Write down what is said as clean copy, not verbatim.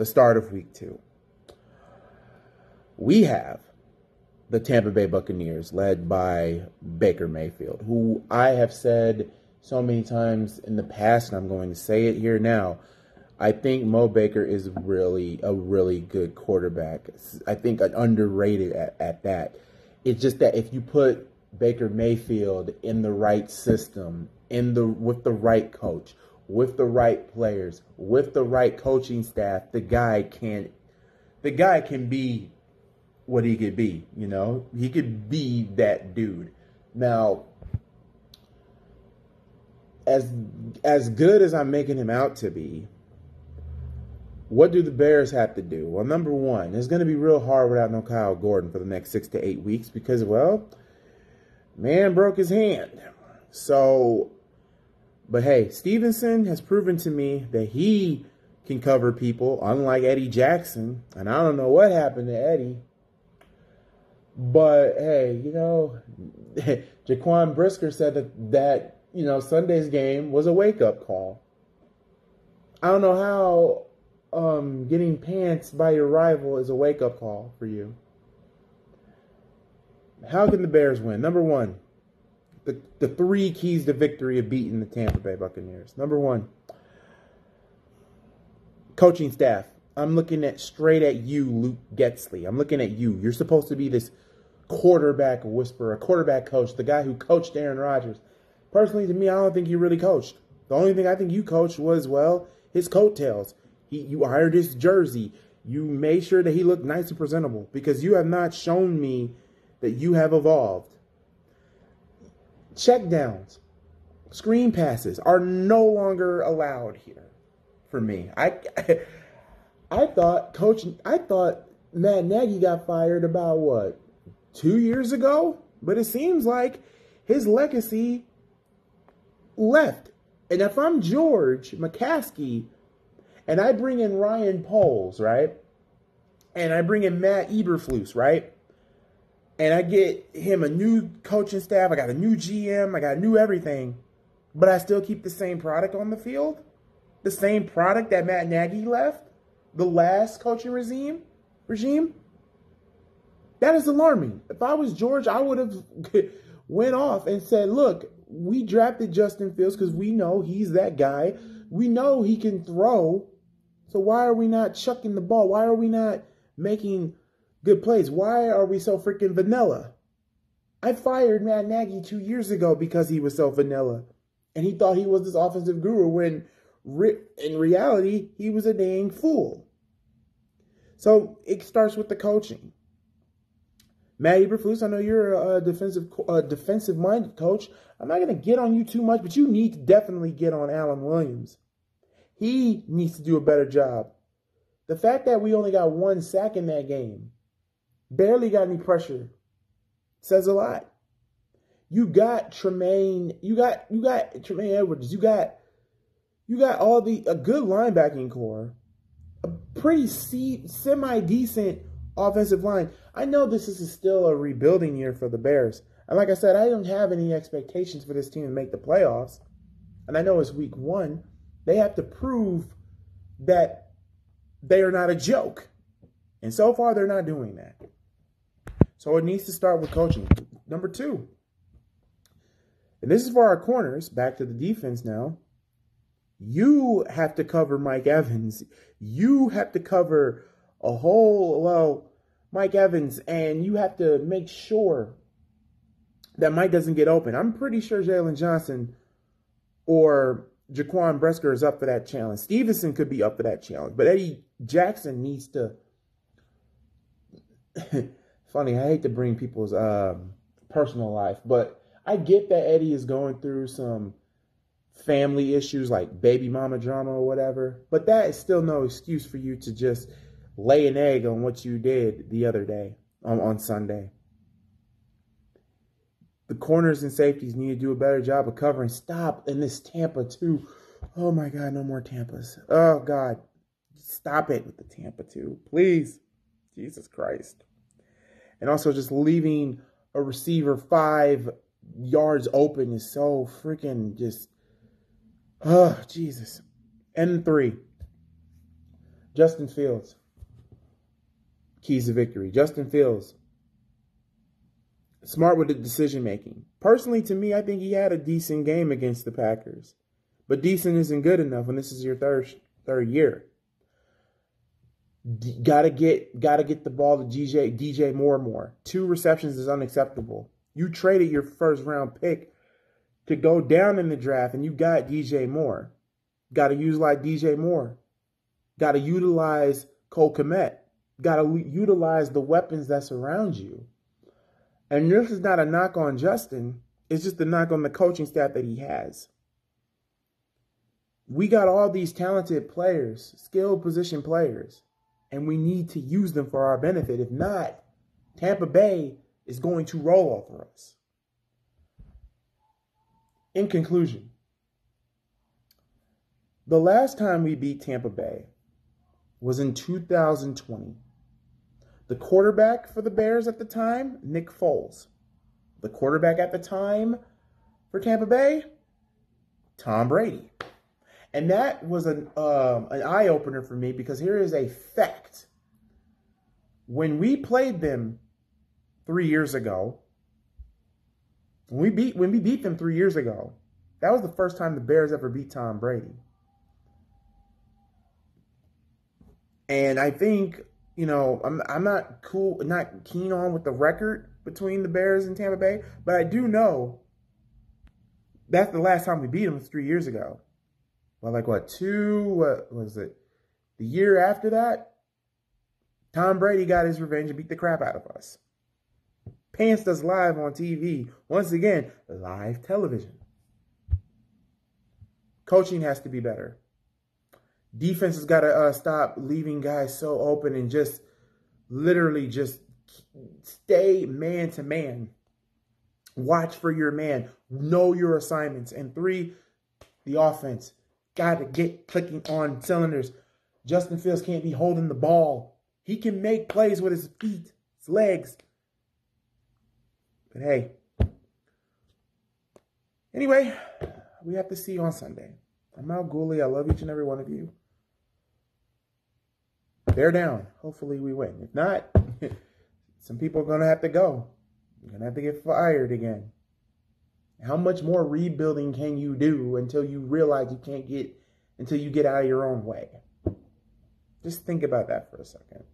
the start of week 2. We have the Tampa Bay Buccaneers led by Baker Mayfield, who I have said so many times in the past, and I'm going to say it here now. I think Mo Baker is really a really good quarterback. I think underrated at that. It's just that if you put Baker Mayfield in the right system, with the right coach, with the right players, with the right coaching staff, the guy can be what he could be. You know, he could be that dude. Now, as good as I'm making him out to be, what do the Bears have to do? Well, number one, it's going to be real hard without no Kyle Gordon for the next 6 to 8 weeks because, well, man broke his hand. So, but hey, Stevenson has proven to me that he can cover people, unlike Eddie Jackson. And I don't know what happened to Eddie. But hey, you know, Jaquan Brisker said that you know, Sunday's game was a wake-up call. I don't know how getting pants by your rival is a wake-up call for you. How can the Bears win? Number one, the 3 keys to victory of beating the Tampa Bay Buccaneers. Number one, coaching staff. I'm looking straight at you, Luke Getsley. I'm looking at you. You're supposed to be this quarterback whisperer, quarterback coach, the guy who coached Aaron Rodgers. Personally, to me, I don't think you really coached. The only thing I think you coached was, well, his coattails. You hired his jersey. You made sure that he looked nice and presentable because you have not shown me that you have evolved. Check downs, screen passes are no longer allowed here for me. I thought Matt Nagy got fired about, what, 2 years ago? But it seems like his legacy left. And if I'm George McCaskey and I bring in Ryan Poles, right? And I bring in Matt Eberflus, right? And I get him a new coaching staff, I got a new GM, I got new everything, but I still keep the same product on the field? The same product that Matt Nagy left? The last coaching regime? That is alarming. If I was George, I would have went off and said, look, we drafted Justin Fields because we know he's that guy. We know he can throw. So why are we not chucking the ball? Why are we not making good plays? Why are we so freaking vanilla? I fired Matt Nagy 2 years ago because he was so vanilla. And he thought he was this offensive guru when in reality, he was a dang fool. So it starts with the coaching. Matt Eberflus, I know you're a defensive-minded coach. I'm not going to get on you too much, but you need to definitely get on Alan Williams. He needs to do a better job. The fact that we only got 1 sack in that game, barely got any pressure, says a lot. You got Tremaine, you got Tremaine Edwards, you got a good linebacking core, a pretty semi-decent offensive line. I know this is still a rebuilding year for the Bears. And like I said, I don't have any expectations for this team to make the playoffs. And I know it's week 1. They have to prove that they are not a joke. And so far, they're not doing that. So it needs to start with coaching. Number 2. And this is for our corners. Back to the defense now. You have to cover Mike Evans. You have to cover Mike Evans, and you have to make sure that Mike doesn't get open. I'm pretty sure Jalen Johnson or Jaquan Brisker is up for that challenge. Stevenson could be up for that challenge, but Eddie Jackson needs to. Funny, I hate to bring people's personal life, but I get that Eddie is going through some family issues like baby mama drama or whatever, but that is still no excuse for you to just lay an egg on what you did the other day on Sunday. The corners and safeties need to do a better job of covering. Stop in this Tampa too. Oh my God, no more Tampas. Oh God, stop it with the Tampa too, please. Jesus Christ. And also just leaving a receiver 5 yards open is so freaking just, oh Jesus. And 3. Justin Fields. Keys to victory. Justin Fields. Smart with the decision making. Personally, to me, I think he had a decent game against the Packers. But decent isn't good enough when this is your third year. Gotta get the ball to DJ Moore. 2 receptions is unacceptable. You traded your first round pick to go down in the draft, and you got DJ Moore. Got to utilize DJ Moore. Got to utilize Cole Kmet. Got to utilize the weapons that surround you. And this is not a knock on Justin. It's just a knock on the coaching staff that he has. We got all these talented players, skilled position players, and we need to use them for our benefit. If not, Tampa Bay is going to roll over us. In conclusion, the last time we beat Tampa Bay was in 2020. The quarterback for the Bears at the time, Nick Foles. The quarterback at the time for Tampa Bay, Tom Brady. And that was an eye-opener for me, because here is a fact. When we played them 3 years ago, when we beat them 3 years ago, that was the first time the Bears ever beat Tom Brady. And I think, you know, I'm not keen on with the record between the Bears and Tampa Bay, but I do know that's the last time we beat them was 3 years ago. Well, like what was it? The year after that, Tom Brady got his revenge and beat the crap out of us. Pants us live on TV. Once again, live television. Coaching has to be better. Defense has got to stop leaving guys so open and just literally just stay man to man. Watch for your man. Know your assignments. And 3, the offense. Got to get clicking on cylinders. Justin Fields can't be holding the ball. He can make plays with his feet, his legs. But hey. Anyway, we have to see on Sunday. I'm Al Ghoulie. I love each and every one of you. Bear down. Hopefully we win. If not, some people are going to have to go. You're going to have to get fired again. How much more rebuilding can you do until you realize until you get out of your own way? Just think about that for a second.